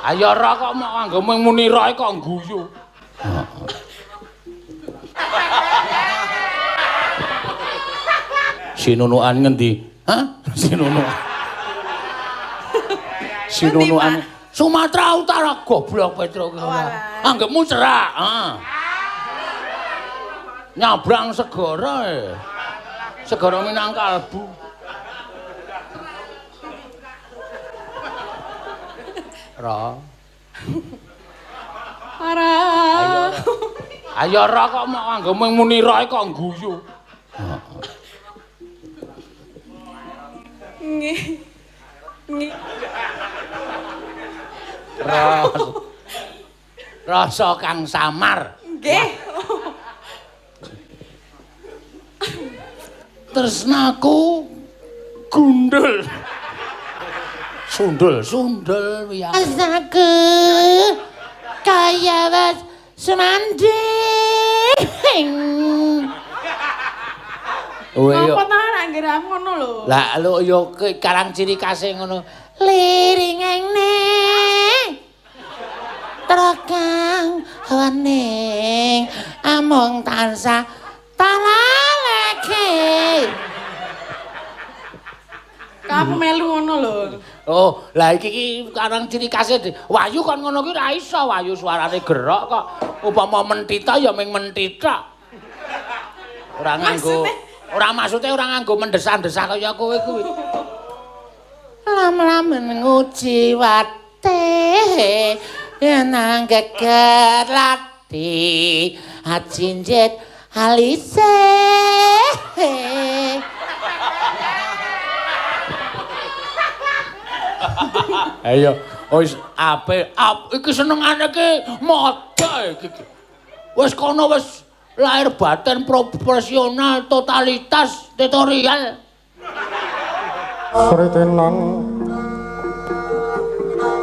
Ayo ora kok mok anggo muni roe kok guyu. Sinunukan ngendi? Hah? Sinunukan. Sinunukan Sumatera Utara goblok Petro. Anggepmu cerak, nyabrang segara segara Minangkalbu. Ra. Ora. Ayo ora kok mok anggo muni roe kok guyu. Nggih. Nggih. Rasa kang samar. Nggih. Tresnaku gundul. Sundul ya. Rasaku kaya wis semanding. Apa ta nek ngira ngono lho. Lah lho ya karang ciri khase ngono. Liringane terekang hawaning amung tansah talaleke. Kamu melu ngono lho. Oh, lah iki karang ciri khase Wahyu kan ngono ki ora iso Wahyu suarane gerok kok. Upama mentita ya ming mentita. Ora nganggo ora maksude ora nganggo mendesah-desah kaya kowe kuwi. Lam-lamen nguji wate nang geger lati ajinjet halise. Ayo, wis apik. Iki senengane ki modhe iki. Wis kono wis lahir batin proporsional, totalitas, tutorial. Sritenan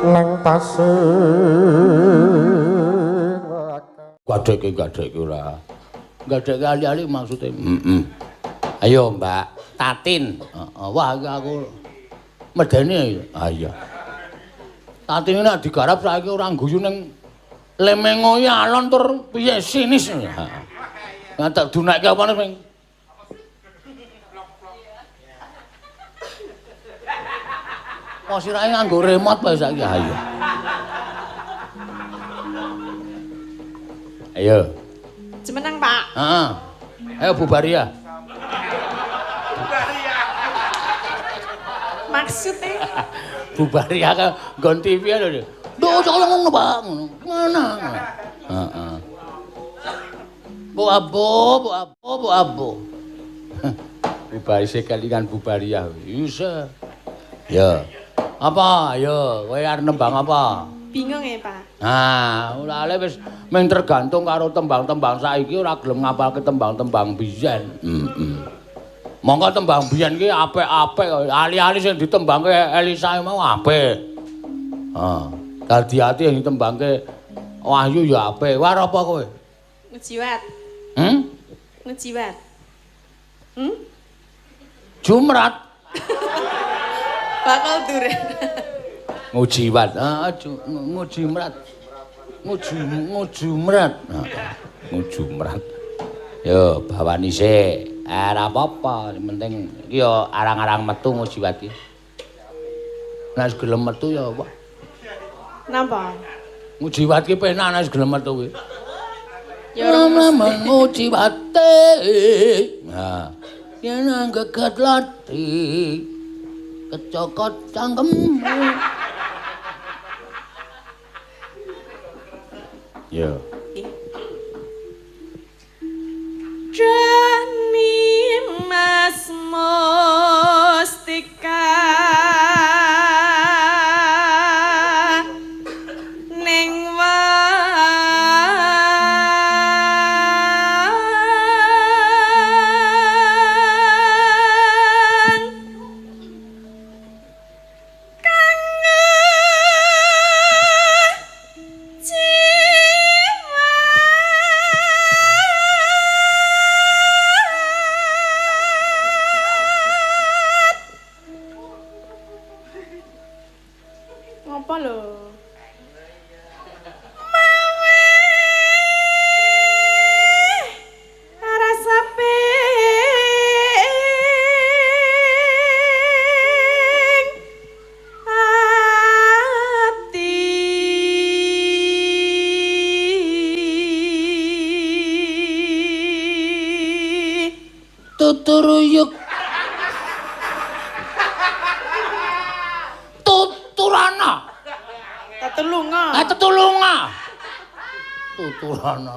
nang tasih Gadheke ora. Gadheke ali-ali maksude. Ayo, Mbak Tatin. Wah, aku medeni. Ah iya. Tatin nek digarap saiki ora guyu ning lemengoe alon tur piye sinis. Heeh. Tak dunekke apa ning Posirahe nganggo remote bae saiki. Ayo. Ayo. Jemeneng, Pak. Heeh. Ayo bubar ya. Maksudnya Bubar ya ke nggon TV lho. Duh, kaya ngono, Bang. Mana? Heeh. Bu abo. Bubar sekali kan bubar ya. Bisa. Ya. Apa? Ayo, kowe arep nembang apa? bingung ya, Pak. Nah, ulale wis mung tergantung karo tembang-tembang saiki ora gelem ngapalke tembang-tembang biyen. Monggo tembang biyen ki apik-apik, ali-ali sing ditembangke Elisa mau apik. Heeh. Dadi ati sing ditembangke Wahyu ya apik. War apa kowe? Ngejiwat. Ngejiwat. Jumrat. Bakal duren. Ngujiwat. Ngujimrat. Ngujumrat. Ngujumrat. Yo, bawani sik. Ora apa-apa, penting ya arang-arang metu ngujiwat iki. Nek gelem metu ya apa? Napa? Ngujiwat ki penak nek gelem metu kuwi. Ya lama ngujiwate. Nah, yen anggeget lati kecokot cangkemmu. Yo. Jani Mas Mustika ning tuturana. Tetulunga. Tetulunga. Tuturana.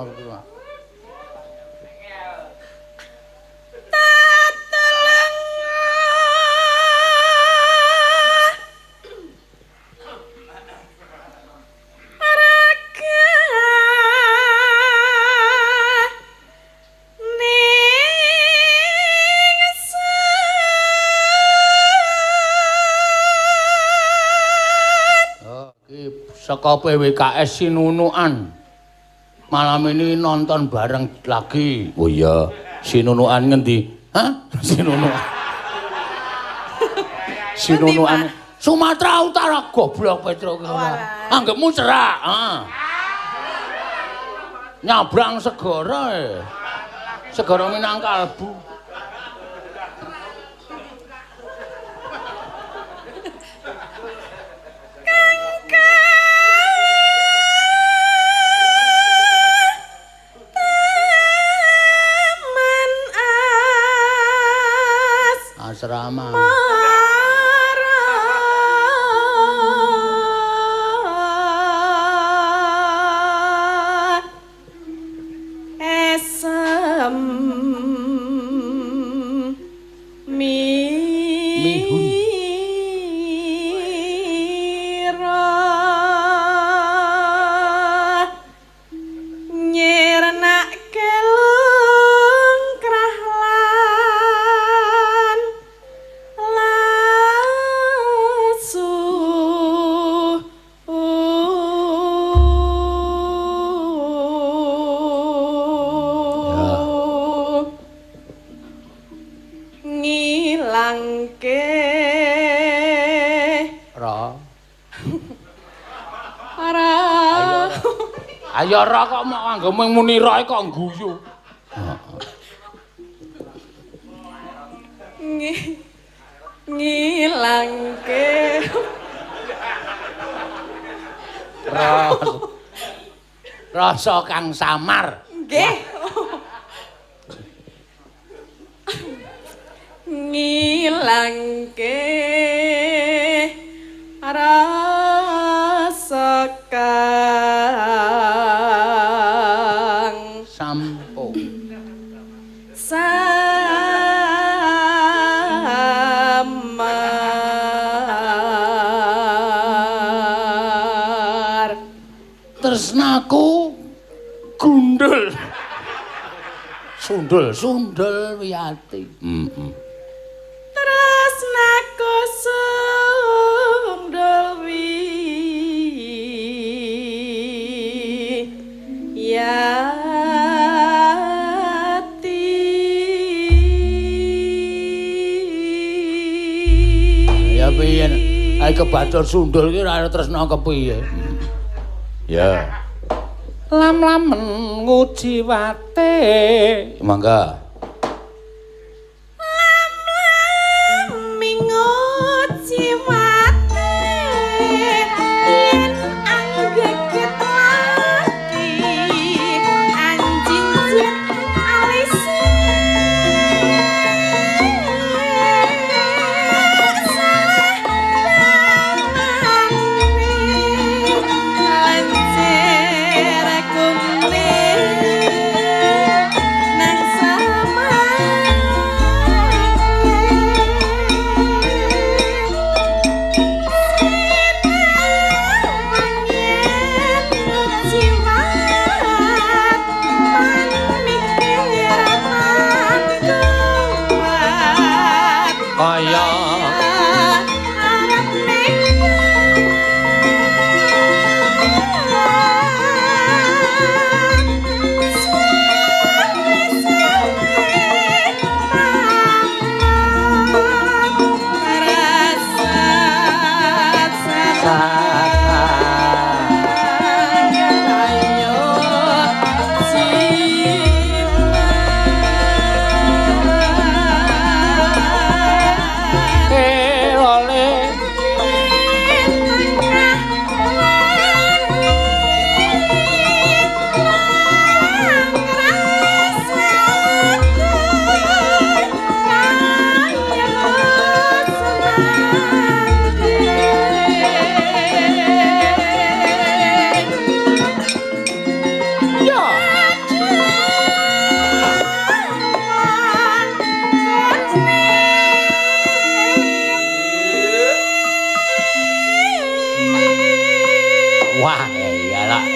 Saka PWKS Sinunukan. Malam ini nonton bareng lagi. Oh iya, Sinunukan ngendi? Hah? Sinunukan. Sinunukan. Sumatera Utara goblok Petro. Anggepmu cerak, Nyabrang segara Segara Minangkalbu. Asrama. Esem mihun Ayo ora kok nganggo muni roe kok guyu. Ngilangke rasa kang samar. Nggih. Ngilangke rasa kang sampo samar tresnaku gundul sundul wiyati. Tresnaku sundul wiyati. Ya piye? Ae kebatur sundul ki ora tresna kepiye? Ya. Lam-lamen nguji wate. Mangga. Lam-lam nguji wate yen anggeget lagi anjing jin alisi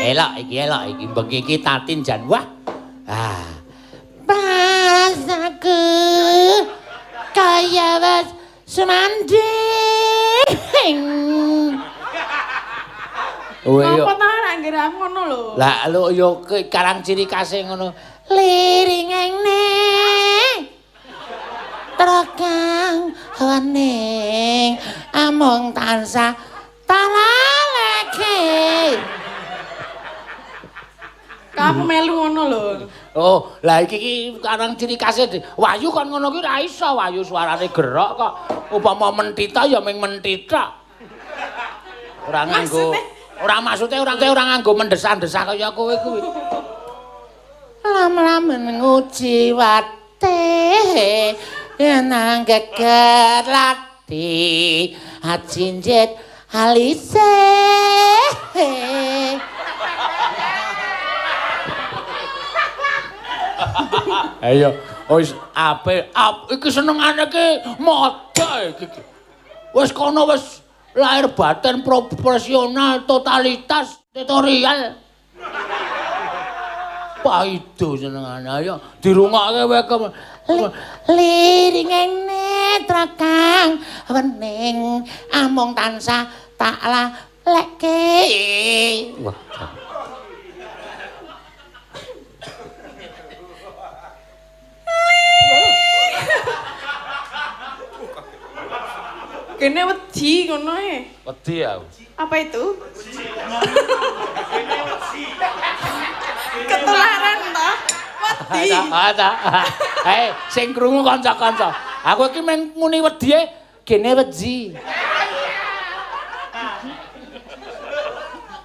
elok iki bengi iki tatin jan wah. Ah. Pasaku kaya wis semanding. Apa ta nek ngira ngono lho. Lah lho yo karang ciri khase ngono. Liringene terakang hawaning amung tansah talaleke. Kamu melu ngono lho. Oh, lah iki karang ciri khase Wahyu kon ngono ki ora iso, Wahyu suarane gerok kok. Upama mentita ya ming mentita. Ora nganggo maksudnya ora nganggo mendesah-desah kaya kowe kuwi. Lam-lamen nguji wate nang geger lati ajinjet halise. Ayo, wis apik. Iki senengane ki moda iki. Wis kono wis lahir batin proporsional, totalitas, tutorial. Paido senengane. Ayo dirungokke wae. Liringene trakang wening amung tansah tak laleke. Wah. Kene wedi ngono e. Wedi aku. Apa itu? Ketularan toh? Wedi. Ada. Hei, sing krungu kanca-kanca. Aku iki mung muni wedi e, gene wedi.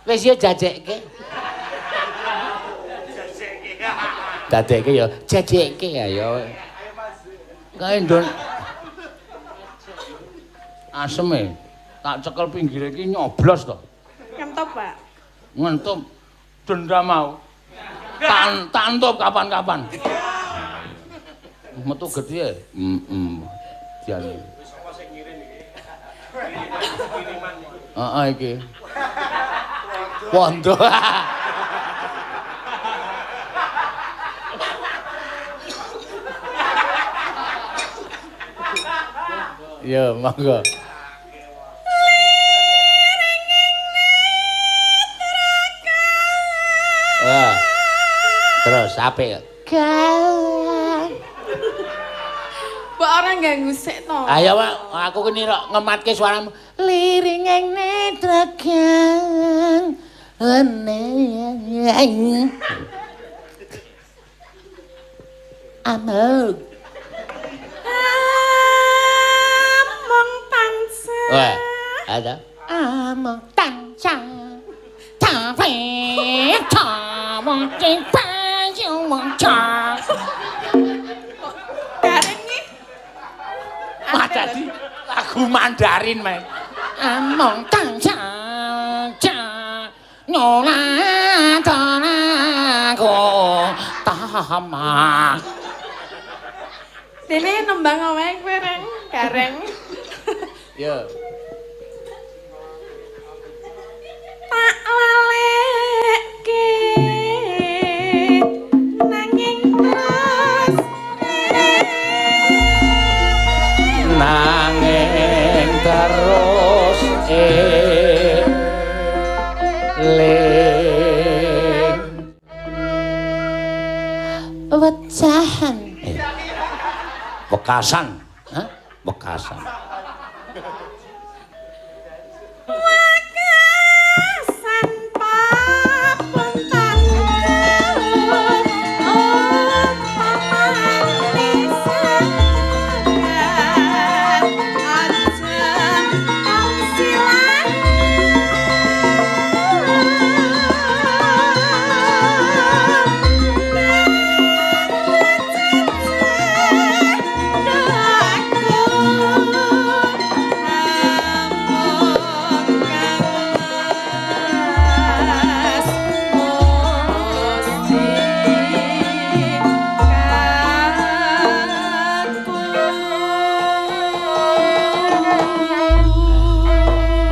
Wis yo jajekke. Dadekke ya jajekke ayo. Kae ndon. Asem e. Tak cekel pinggire iki nyoblos to. Kentop, Pak. Ngentup dendam mau. Tak entup kapan-kapan. Metu gedhe. Jane. Heeh iki. Wondo. Ya, monggo. Wah. Terus apik. Galang. Mbok ora ganggu sik to. Ayo, aku kene ngematke suaramu. Liringene trakang wening amung tansah. Wah, ada. amung tansah tapi tamung payu mongca. Gareng iki. Wah, dadi lagu Mandarin, men. Amung tansah nyola tanaku tama. Dene nembang omahe kowe reng, gareng. Ya. Tak lalekke nanging terus Nanging terus eling. Wecahan Bekasan. Hah? Bekasan. wakasan papuntan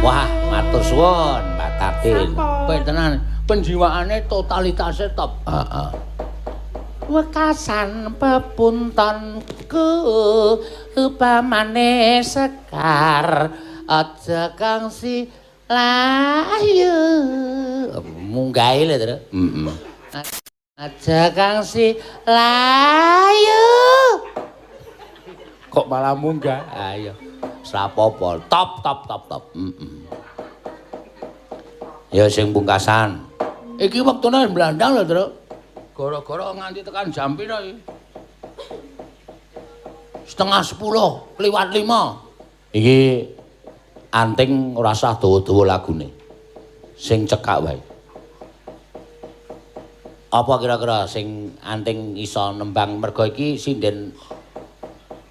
Wah, matur suwun Mbak Tatin. Sapa? Kowe tenan penjiwaane totalitasnya top. Heeh. Wekasan pepuntonku upamane sekar aja kang si layu Munggahe lho, Tru. Heeh. aja kang si layu Kok malah munggah? Ayo. Sapopo. Top. Heeh. Ya sing pungkasan. Iki wektune blandang lho, Tru. Gara-gara nganti tekan jam pira iki? 9:30 kliwat 5. Iki anting ora usah dawa-dawa lagune. Sing cekak wae. Apa kira-kira sing anting iso nembang mergo iki sinden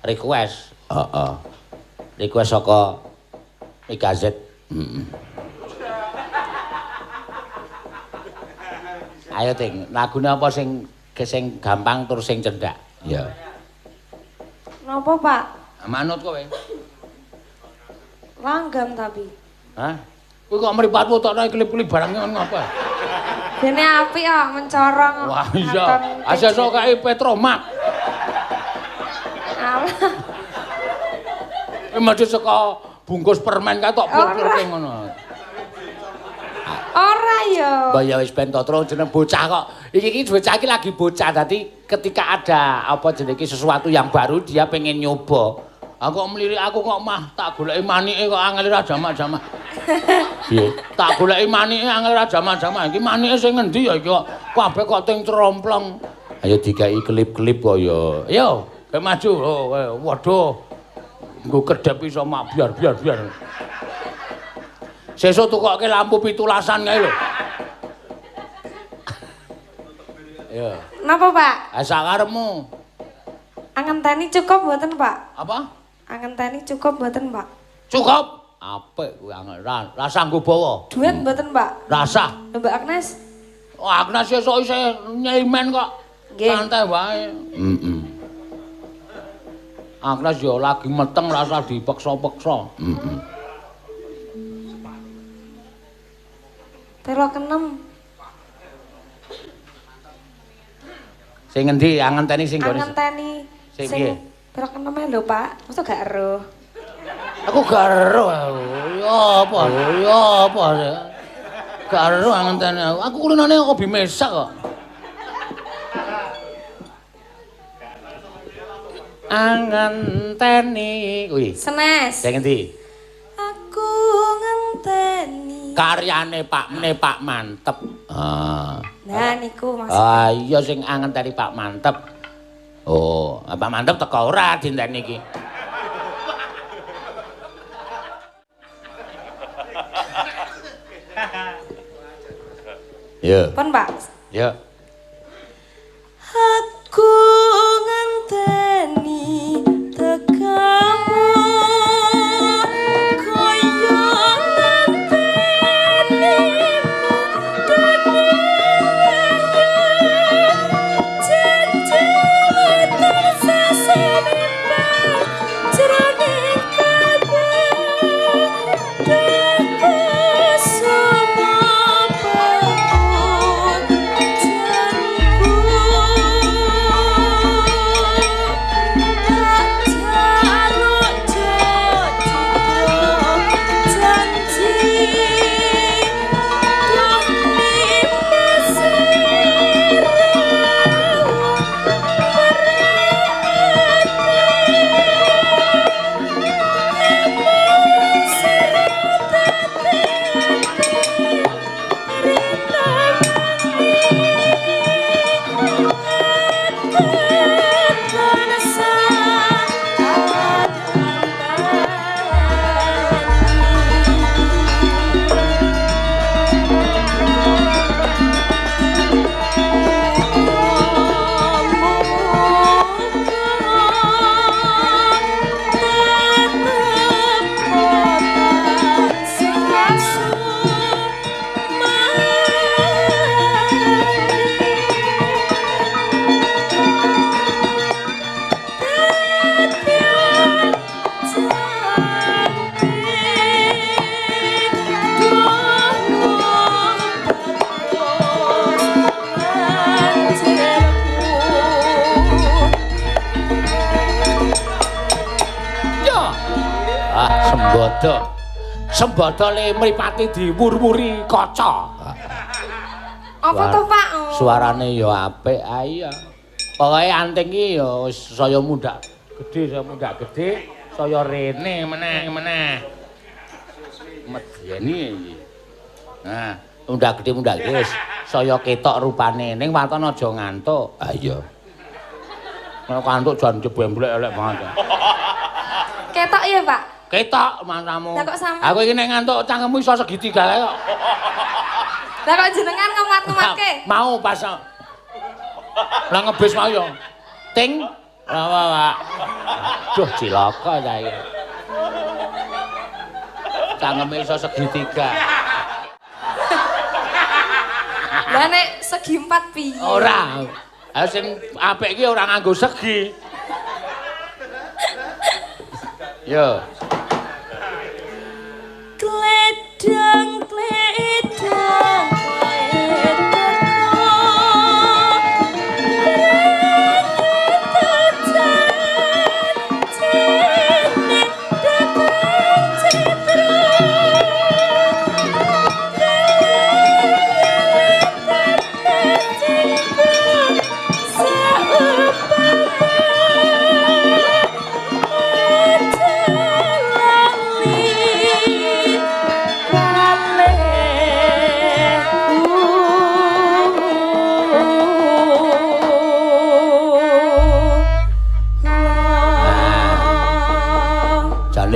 request? Heeh. Request saka Megazet. Heeh. Ayo Ting, lagune apa sing gampang tur sing cendak? Ya. Napa, Pak? Manut kowe. Langgam tapi. Hah? Kowe kok mripatmu tok klip-klip barang ngono apa? Dene apik kok mencorong. Wah iya. Asesok kae Petromak. Alah. Mesti saka bungkus permen kae tok pur-purke ngono. Ora ya. Mbah ya wis ben to terus jeneng bocah kok. Iki bocah iki lagi bocah. Dadi ketika ada apa jenenge sesuatu yang baru dia pengen nyoba. Aku kok mlirik aku kok mah tak goleki manike kok angel ra jamak-jamak. Piye? Tak goleki manike angel ra jamak-jamak. Iki manike sing ngendi ya iki kok kabeh kok ting tromplong. Ayo dikai klip-klip kok ya. Ayo, kowe maju. Oh, waduh. Nggo kedep iso mak biar. Sesuk tukokke lampu pitulasan kae lho. Ya. Napa, Pak? Ah sakarepmu. Angenteni cukup mboten, Pak? Apa? Angenteni cukup mboten, Pak? Cukup. Apik kuwi angel. Ra sanggup bawa. Duet mboten, Pak? Rasa. Mbak Agnes? Oh, Agnes sesuk isih nyeimen kok. Nggih. Santai wae. Heeh. Agnes yo lagi meteng rasa dipeksa-peksa. Heeh. Telo kenem. Sing ngendi angenteni sing gone? Angenteni Sing piye? telo kenem lho, Pak. Mosok gak eruh. Aku gak ero. Ya apa? Gak ero angenteni aku. Aku kulinane obi mesak kok. angenteni kuwi Senes. Sing ngendi? Aku ngenteni. Karyane Pak Mantep. Nah niku Mas. Ah iya sing angenteni Pak Mantep. Oh, Pak Mantep teko ora dinteni iki. Ya. Pun Pak. Ya. Aku ngenteni tekamu kaya ngenteni janji tersesat jroning kabeh semua Sembodo. Sembodo le mripate diwur-wuri kaca. Apa to, Pak? Suarane ya apik, iya. Pokoke anting ki ya wis saya mundak gede, saya rene meneh. Medyeni iki. Nah, mundak gede wis saya ketok rupane ning waton aja ngantuk. Ah iya. Nek kantuk jan jebemblek elek banget. Ketok ya, Pak? Ketok mantamu. Lah kok sampe- Aku iki nek ngantuk cangkemmu iso segitiga kae kok. Lah kok jenengan ngemat-ngematke? Mau pas. Lah ngebis mau yo. Ting. Wah. Duh cilaka ta iki. Cangkeme iso segitiga. Lah nek segi 4 piye? Ora. Ha sing apik iki ora nganggo segi. Yo. Kledang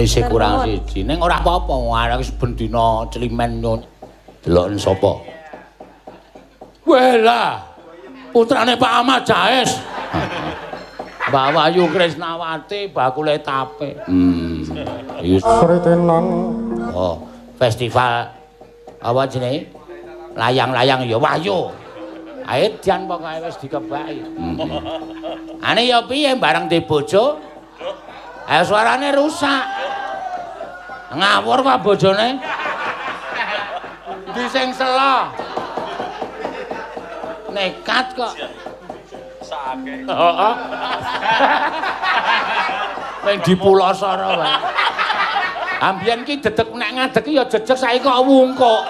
Isih kurang siji. Ning ora apa-apa, arek wis ben dina celimen nyon. Deloken sapa? Wela. Putrane Pak Ahmad Jais. Mbak Wayu Krisnawati bakule tape. Sritenan. Oh, festival apa jenenge? Layang-layang ya Wayu. Aedian pokoke wis dikebaki. Ane ya piye bareng di bojo? Suarane rusak. Ngawur kok bojone. Di sing sela. Nekat kok. Sake. Heeh. Ning dipulosara wae. Ambiyen ki dedek nek ngadeg ya jejeg saiki kok wungkuk.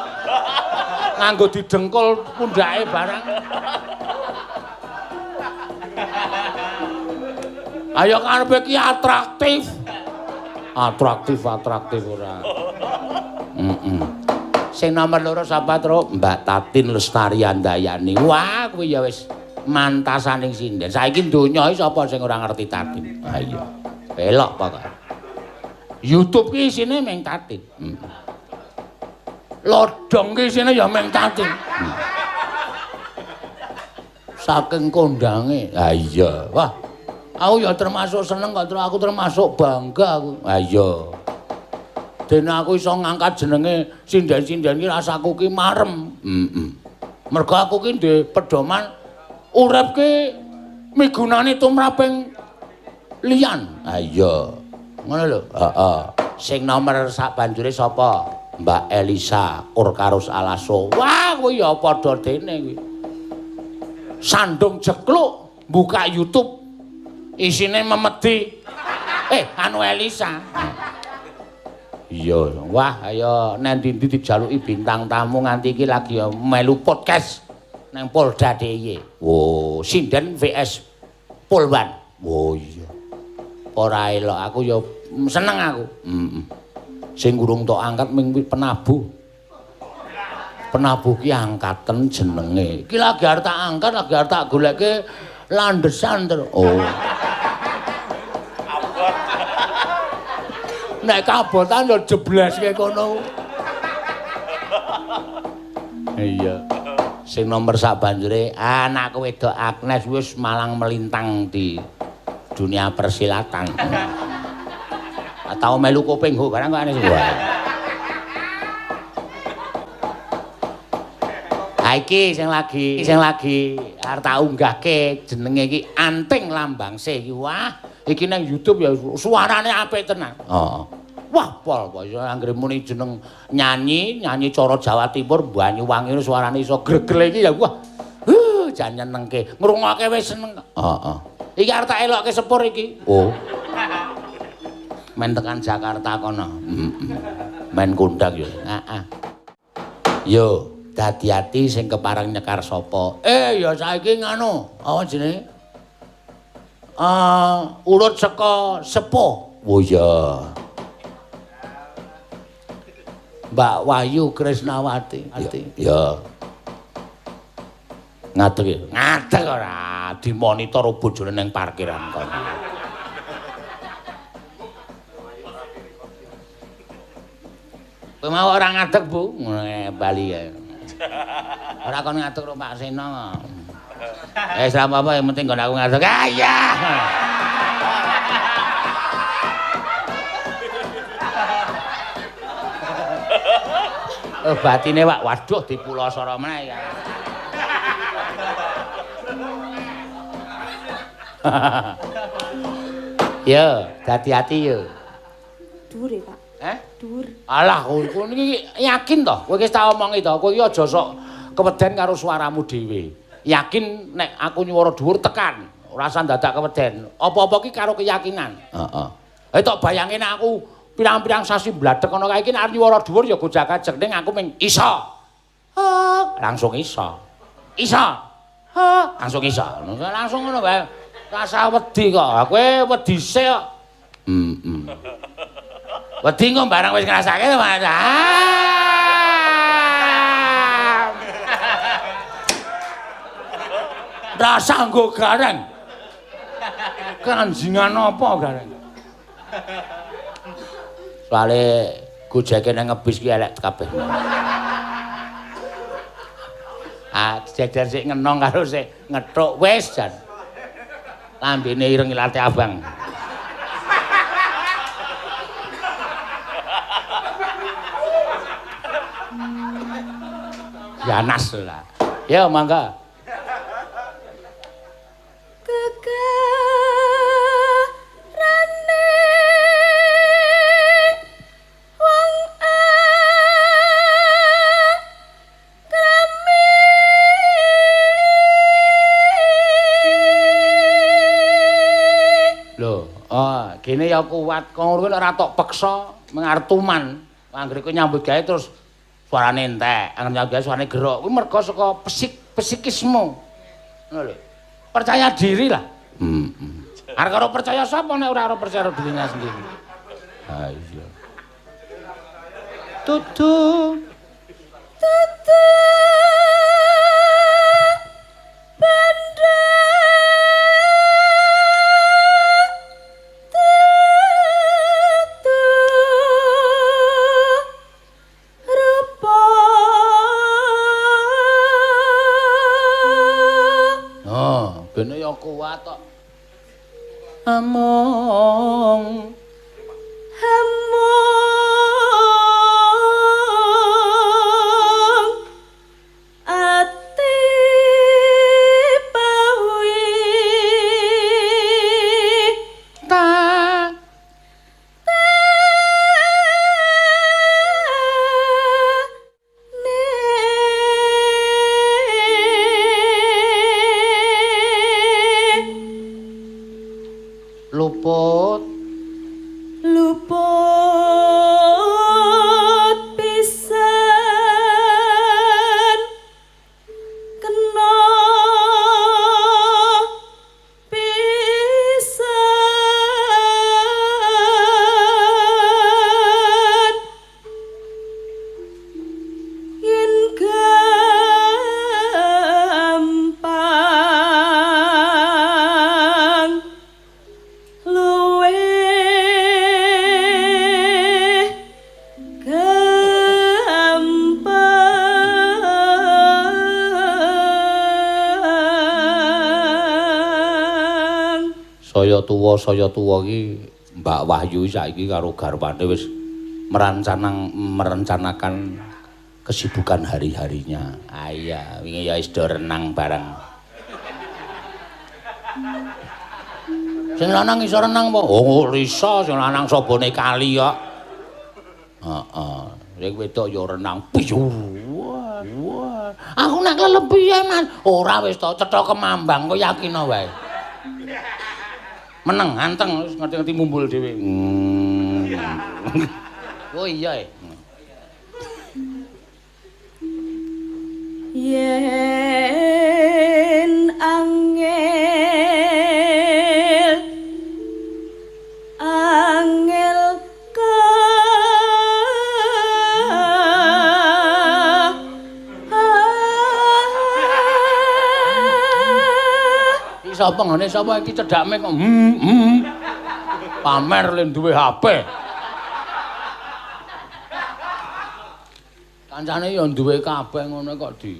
Nganggo didengkul pundake barang. Ayo karepe ki atraktif. Atraktif ora. Sing nomor 2 sapa, Tru? Mbak Tatin Lestari Andayani. Wah, kuwi ya wis mantasaning sinden. Saiki donya iki sapa sing ora ngerti Tatin? Ha iya. Pelok pokoke. YouTube ki isine meng Tatin. Lodong ki isine ya meng Tatin. Saking kondange. Ha iya. Wah. Aku ya termasuk seneng kok, aku termasuk bangga aku. Ha iya. Dene aku iso ngangkat jenenge sinden-sinden ki rasaku ki marem. Mergo aku ki ndek pedoman urip ki migunani tumraping liyan. Ha iya. Ngono lho. Heeh. Sing nomor sak banjure sapa? Mbak Elisa Urkarus Alaso. Wah, kuwi ya padha dene kuwi. Sandung jekluk buka YouTube isine memedi. Anu Elisa. Iya, wah ayo nek ndi dijaluki bintang tamu nganti iki lagi ya melu podcast nang Polda DIY. Oh, sinden VS Polwan. Oh iya. Ora elok aku ya seneng aku. Sing gurung tok angkat ming penabuh. Penabuh ki angkaten jenenge. Iki lagi arep tak angkat, lagi arep tak goleke landesan terus. Oh. Nek kabotan ya jebleske kono. Iya. Sing nomor sak banjure anak wedok Agnes wis malang melintang di dunia persilatan. Atau melu kuping ho barang kok aneh wae. Ha iki sing lagi arep tak unggahke jenenge iki Anting Lambangse iki. Wah, iki nang YouTube ya suarane apik tenan. Heeh. Wah, pol anggere muni jeneng nyanyi cara Jawa Timur Banyuwangi suarane iso gregle iki ya wah. Jan nyenengke. Ngrungokke wis seneng. Heeh. Iki arep tak elokke sepur iki. Oh. Men tekan Jakarta kono. Men kundang yo. Heeh. Yo, dadi-ati sing kepareng nyekar sapa? Ya saiki nganu, apa jenenge? Urut saka sepuh. Oh iya. Mbak Wahyu Krisnawati. Ya. Ngadeg ya? Ngadeg ora, dimonitor bojone ning parkiran kono. Kowe mau ora ngadeg, Bu? Bali ya. Ora kon ngadeg karo Pak Sena. Wis ora apa-apa, yang penting kon aku ngadeg. Ah iya. Batine Pak, waduh dipulosara meneh ya. Yo, hati-hati yo. Dhuwur ya, Pak. Dhuwur. Alah, kowe iki yakin to? Kowe wis tak omongi to, kowe iki aja sok keweden karo suaramu dhewe. Yakin nek aku nyuwara dhuwur tekan, ora usah dadak keweden. Apa-apa ki karo keyakinan. Heeh. Tok bayange nek aku pirang-pirang sasi bladhek ana kae iki nek nyuwara dhuwur ya gojak-gajeg ning aku ming iso. Langsung iso. Iso. Langsung iso. Langsung ngono wae. Rasa wedi kok. Kowe wedi sik kok. Wedi kok barang wis ngrasake to, Mas. Rasa nggo gareng. Kanjingan apa gareng? Soale gojeke nang ngebis ki elek kabeh. Jejer sik ngenong karo sik ngethuk wis jan. Lambene ireng ilate abang. Ganas lah. Ya mangga. Gene ya kuat, kok ora tok peksa mengartuman. Anggere kowe nyambut gawe terus suarane entek, anggere nyambut gawe suarane gerok. Kuwi mergo saka psikismu. Ngono lho. Percaya diri lah. Arep karo percaya sapa nek ora percaya dirinya sendiri. Ha iya. Tutu. Bene ya kuat tok. Among ati pawi ta luput pisan kena pisan yen gampang saya tuwa iki Mbak Wahyu saiki karo garwane wis merencanakan kesibukan hari-harinya. Iya, wingi ya wis do renang bareng. Sing lanang iso renang apa? Oh, iso sing lanang sobone kali kok. Heeh. Sing wedok ya renang. Wah. Aku nek kelebihan, Mas. Ora wis to, cetha kemambang kok yakin wae. Meneng, anteng, wis ngerti-ngerti mumbul dhewe. Oh iya. Yen angel Sapa ngene sapa iki cedhake kok pamer le duwe HP. Kancane ya duwe kabeh ngono kok di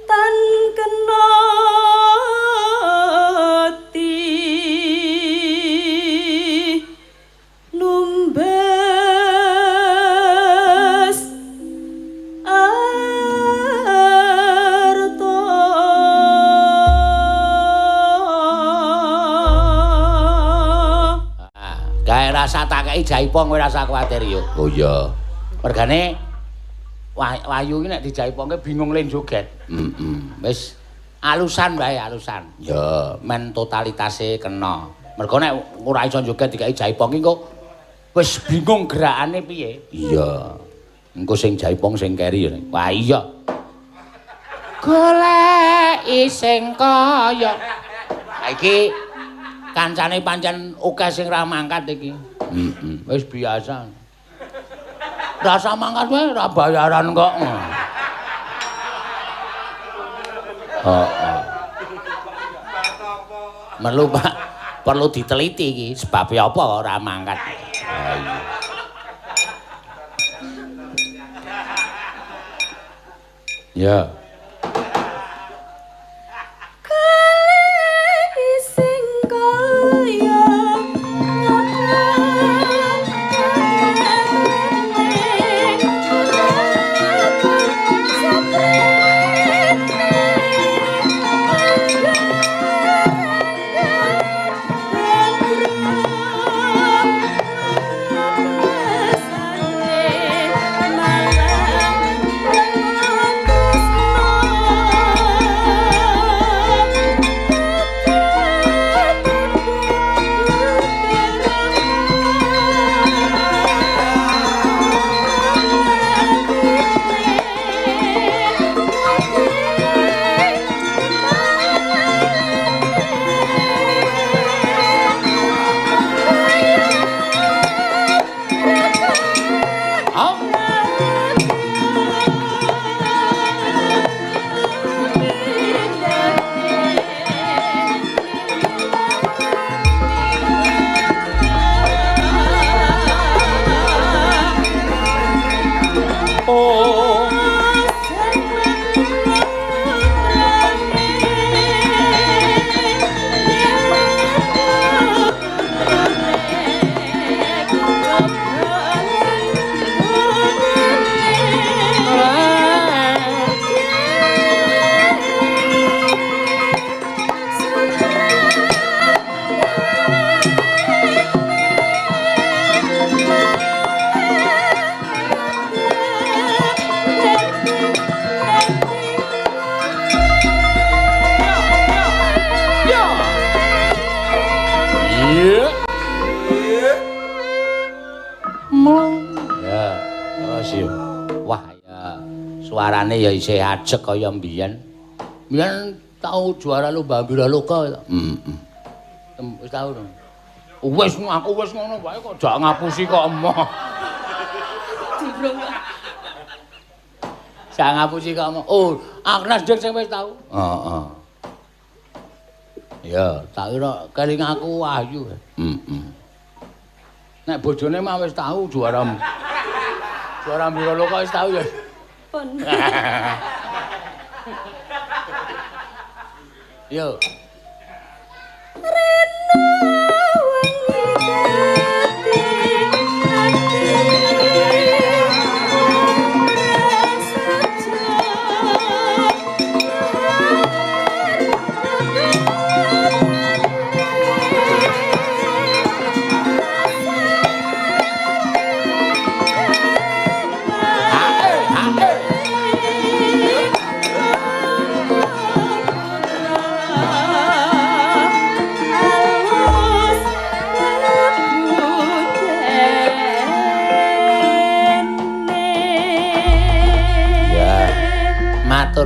tan kena numbes arta gawe rasa tak kei jaipong kowe rasa kuwatir yo. Oh iya. Mergane Wayu iki nek dijaipongke bingung len joget. Wis alusan wae alusan. Ya, Men totalitase kena. Mergo nek ora iso joget dikai jaipong iki kok wis bingung gerakane piye. iya. Engko sing jaipong sing keri. Wah iya. Goleki sing kaya. Iki kancane pancen akeh sing ra mangkat iki. Wis biasa. Rasa mangkat wae ora bayaran kok. Merlu Pak, perlu diteliti iki sebab apa ora mangkat. Ya. sing kaya Suarane ya isih ajeg kaya mbiyen. Mbiyen tau juara lomba Wiraloka. Wis tau to. Wis aku wis ngono wae kok jak ngapusi kok emoh. Sak ngapusi kok emoh. Oh, Agnes Dik sing wis tau. Heeh. Ya, tak kira keling aku Wahyu. Nek bojone mah wis tau juara Wiraloka wis tau ya. pun. Yo.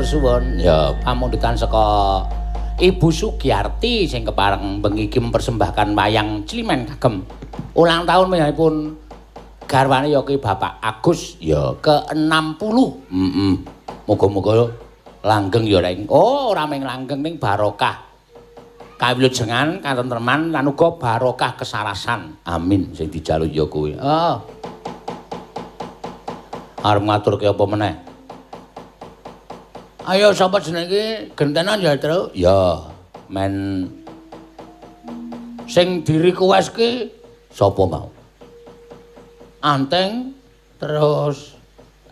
suwun. Ya, pamundutan saka Ibu Sugiyarti sing kepareng bengi iki mempersembahkan wayang Climen kagem ulang tahun menyahipun garwane ya ki Bapak Agus ya ke-60. Muga-muga langgeng ya ning. Oh, ora mung langgeng ning barokah. Kawilujengan, katentreman lan uga barokah kesarasan. Amin sing dijaluk ya kuwi. Oh. Arep ngaturke apa meneh? Ayo sapa jenenge iki gentenan ya, Tru? Ya, men sing di-request ki sapa mau? Anteng terus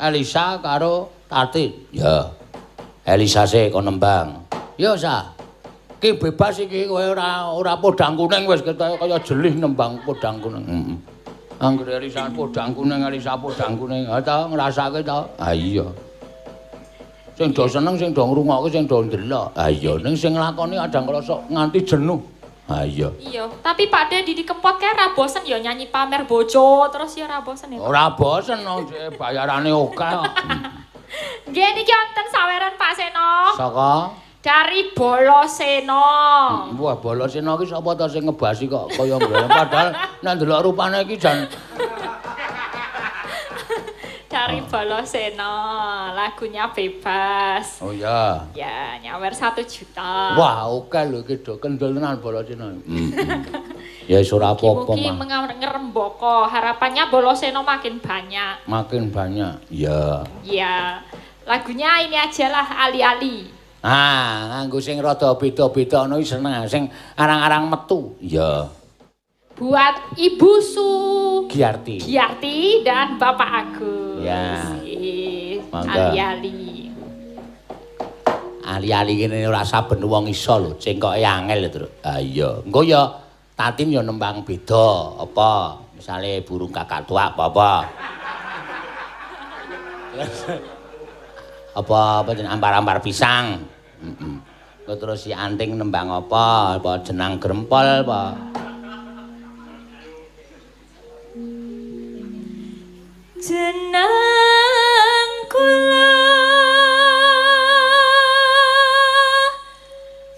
Elisa karo Tati. Ya. Elisa sih kon nembang. Ya, Sa. Ki bebas iki kowe ora podang kuning wis kaya jelih nembang podang kuning. Heeh. Anggere Elisa podang kuning, Elisa podang kuning. Ha ta ngrasake ta? Ha iya. Sing do seneng, sing do ngrungokke, sing do ndelok. Ha iya, ning sing nglakoni kadang kala sok nganti jenuh. Ha iya. Iya, tapi Pak De Didi Kempot kae ra bosen ya nyanyi pamer bojo terus ya ra bosen ya. Ora bosen bayarane akeh kok. Nggih niki wonten saweran Pak Seno. Saka dari Boloseno. Wah, Boloseno ki sapa ta sing ngebasi kok kaya mrene padahal nek ndelok rupane iki jan Dari Boloseno, lagunya bebas. Oh ya. Ya, nyawer 1 juta. Wah, oke lho iki do kendel tenan Boloseno. Ya wis ora apa-apa mah. Ngerembaka, harapannya Boloseno makin banyak. Makin banyak. Ya. Ya. Lagunya ini aja lah Ali-ali. Ah, nganggo sing rada beda-beda ngono iki seneng, sing arang-arang metu. Ya. Buat Ibu Sugiyarti dan Bapak Agus. Ya. Mangga. Ali-ali. Ali-ali kene ora saben wong iso lho, cengkoke angel lho, Tru. Ha iya. Engko ya Tatin ya nembang beda, apa? Misale burung kakak tua apa? Apa jeneng ampar-ampar pisang. Heeh. Terus si Anting nembang apa? Apa jenang grempol apa? Jenang kula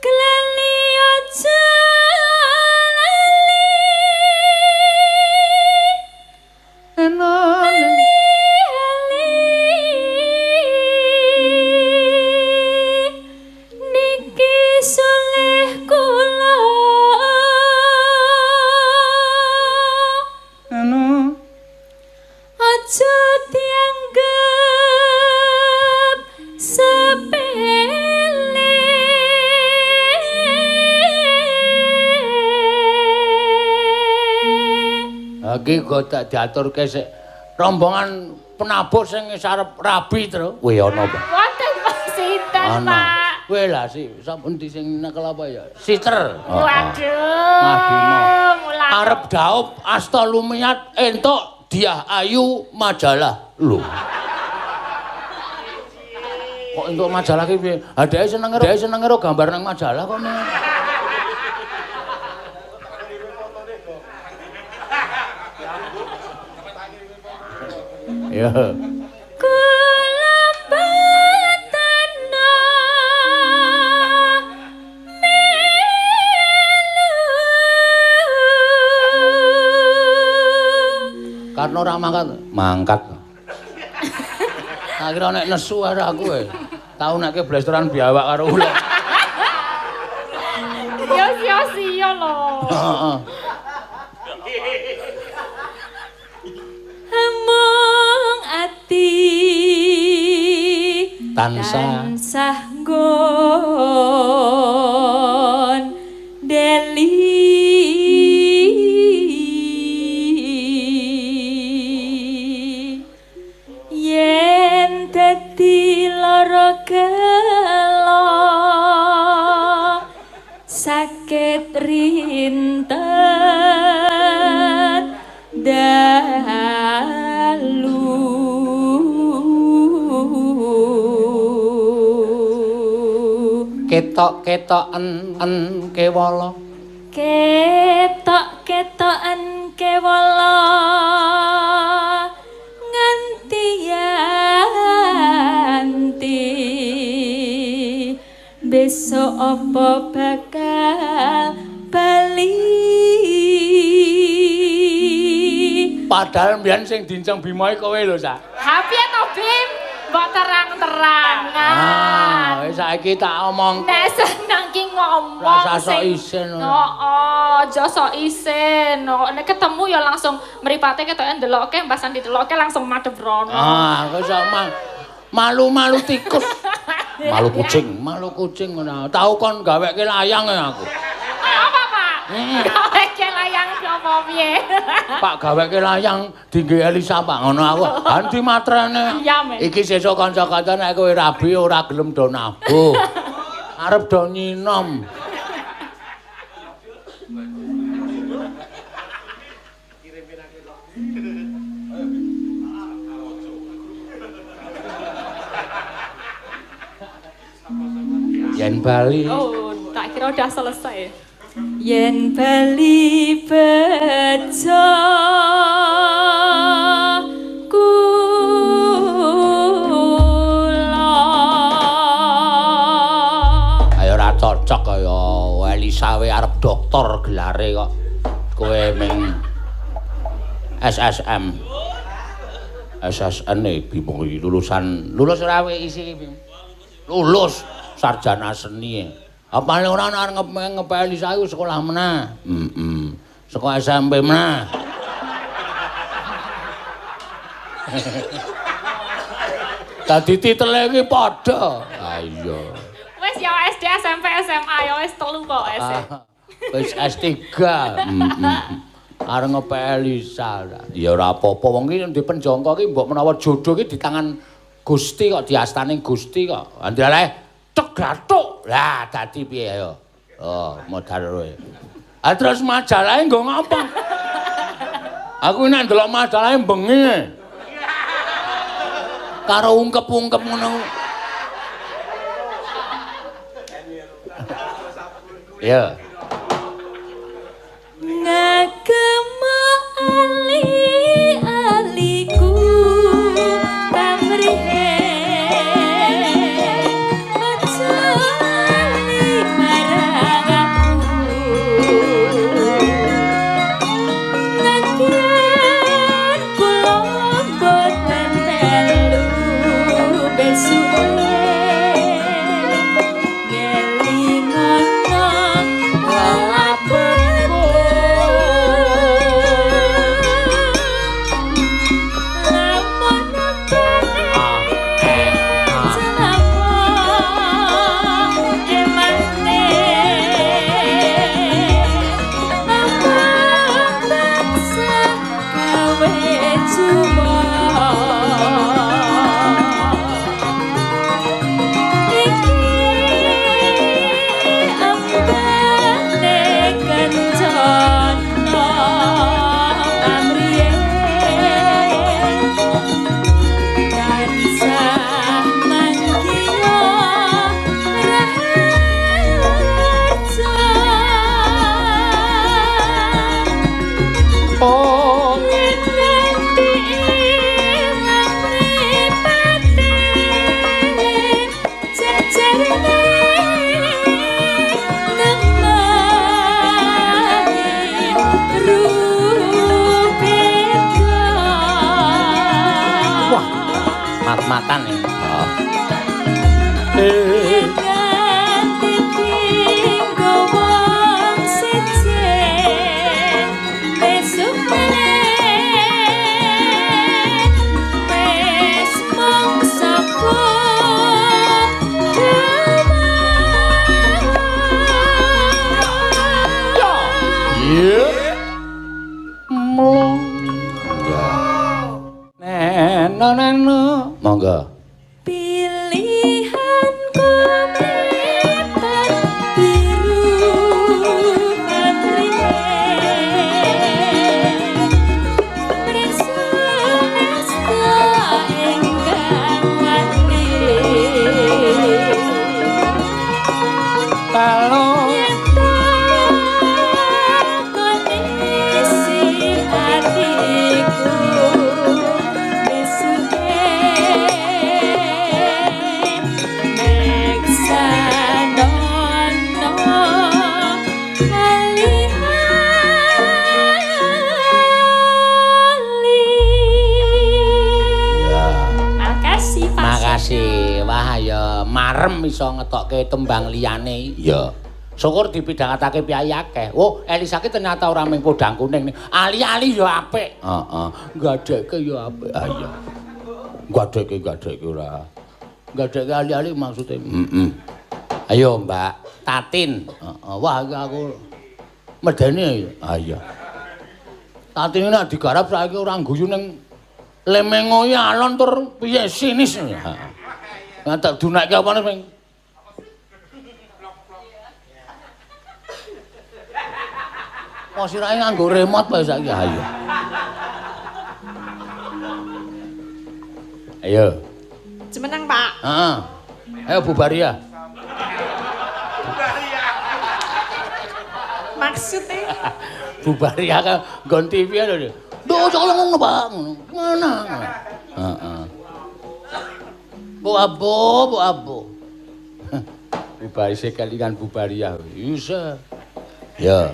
kleli aja lali niki soleh kula aja dianggap sepele. Iki kok tak diaturke sik rombongan penabur sing arep rabi terus. Kuwi ana apa? Wonten Pak sinten, Pak? Kuwi lah sih, sampun di sing nekel apa ya? Siter. Waduh. Madina. Mulane. Arep daup asta lumiat entuk Diah Ayu majalah. Lho. Kok entuk majalah ki piye? Adake seneng karo gambar nang majalah kok. Ya. Kula batana melu. Karena ora mangkat. Tak kira nek nesu arek aku tau nek blasteran biawak karo ulo. Ya sia-sia lho. Heeh. Among ati tansah nggon deli yen dadi lara gelo sakit rintet dalu ketok-ketoken kewala ketok-ketoken kewala nganti yanti besok apa bakal bali. Padahal mbiyen sing dinceng Bima iki kowe lho, Sak. Ha piye to, Bim? Mbok terang-terangan. Wis saiki tak omong. Nek seneng ki ngomong. Rasa sok isin. Aja sok isin. Nek ketemu ya langsung mripate ketoke ndelokke, mbasan ditelokke langsung madhep rono. Kowe sok malu-malu tikus. Malu kucing ngono. Tau kon gaweke layang aku. Apa, Pak? Gaweke layang apa piye? Pak gaweke layang dinggo Elisa Pak ngono aku. Ganti matrene. Iya, Men. Iki sesuk kanca-kanca nek kowe rabi ora gelem do nabuh. Arep do nyinom. Yen Bali. Oh, tak kira udah selesai. Yen Bali bejo kula. Ayo ora cocok kaya Elisa we arep dokter gelare kok. Kowe ming SSM. SSN Bimo lulus ora isi Bim. Lulus sarjana seni. Apane ora arep ngepel Elisa iku sekolah meneh. Sekolah SMP meneh. Dadi titele iki padha. Ha iya. Wis ya SD, SMP, SMA ya wis telu kok SD. Wis S3. Arep ngepel Elisa. Ya ora apa-apa wong iki ndek penjangka iki mbok menawa jodoh iki di tangan Gusti kok diastane Gusti kok. Andale cek gathuk. Lah dadi piye ayo? Oh, modal kowe. Terus majalahe nggo ngapa? Aku nek ndelok majalahe bengi. Karo ungkep-ungkep ngono. Ya. Ngagema ali-aliku pamrihe aja ali marang aku nantian kula boten melu besuke ngelingono wong apikku mat-matan ya. Neno monggo pilihanku mepet biru patrihe presunesta engkang wani kalau yen takon marem iso ngetokke tembang liyane. Iya. Syukur dipidhangetake piyai akeh. Oh, Elisa ki ternyata ora mung podang kuning. Ali-ali ya apik. Heeh. Gadhekke ya apik. Ah iya. Gadhekke ora. Gadhekke ali-ali maksude. Ayo, Mbak Tatin. Heeh. Wah, aku medeni. Ah iya. Tatin nek digarap saiki ora guyu ning lemengoy alon tur piye sinis. Heeh. Nah tak dunakke apa ning oh sirahe nganggo remote bae saiki. Ayo. Ayo. Jemenang, Pak. Heeh. Ayo bubari ya. Maksudnya Bubari ya nggon TV lho. Duh, jangan ngono, Bang. Mana? Heeh. Bu abo. Bubari sekalian bubari ya. Bisa. Ya.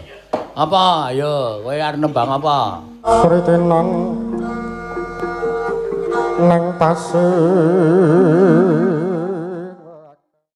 Apa? Ayo, kowe arep nembang apa? Sritenan nang pasir